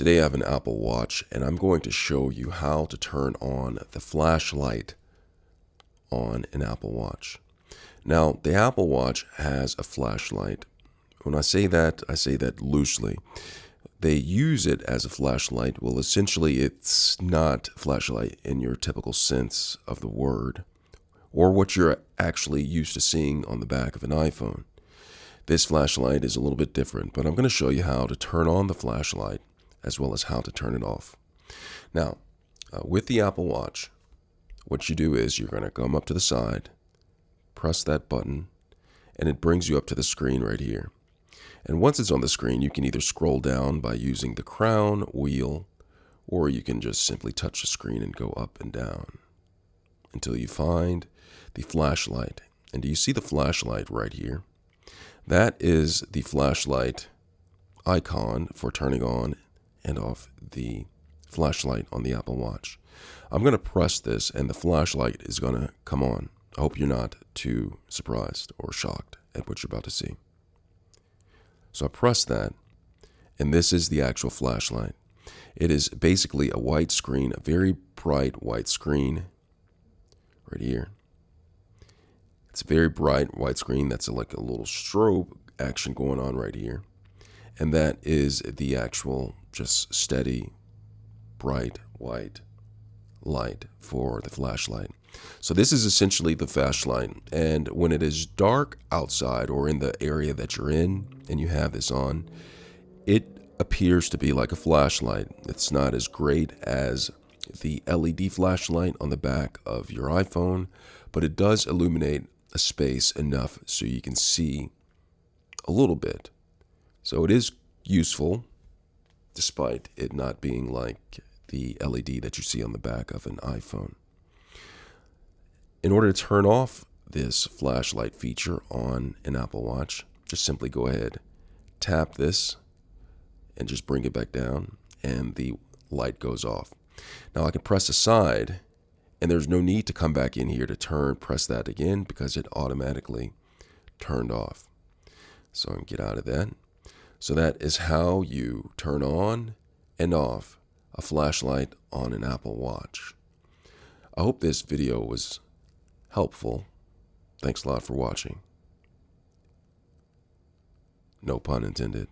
Today I have an Apple Watch and I'm going to show you how to turn on the flashlight on an Apple Watch. Now, the Apple Watch has a flashlight. When I say that loosely. They use it as a flashlight. Well, essentially it's not flashlight in your typical sense of the word or what you're actually used to seeing on the back of an iPhone. This flashlight is a little bit different, but I'm going to show you how to turn on the flashlight as well as how to turn it off. Now, with the Apple Watch, what you do is you're going to come up to the side, press that button, and it brings you up to the screen right here. And once it's on the screen, you can either scroll down by using the crown wheel, or you can just simply touch the screen and go up and down until you find the flashlight. And do you see the flashlight right here? That is the flashlight icon for turning on and off the flashlight on the Apple Watch. I'm going to press this and the flashlight is going to come on. I hope you're not too surprised or shocked at what you're about to see. So I press that, and this is the actual flashlight. It is basically a white screen, a very bright white screen right here. It's a very bright white screen that's like a little strobe action going on right here. And that is the actual just steady, bright white light for the flashlight. So this is essentially the flashlight, and when it is dark outside or in the area that you're in and you have this on, it appears to be like a flashlight. It's not as great as the LED flashlight on the back of your iPhone, but it does illuminate a space enough so you can see a little bit. So it is useful despite it not being like the LED that you see on the back of an iPhone. In order to turn off this flashlight feature on an Apple Watch, just simply go ahead, tap this, and just bring it back down, and the light goes off. Now I can press aside, and there's no need to come back in here to press that again because it automatically turned off. So I can get out of that. So that is how you turn on and off a flashlight on an Apple Watch. I hope this video was helpful. Thanks a lot for watching. No pun intended.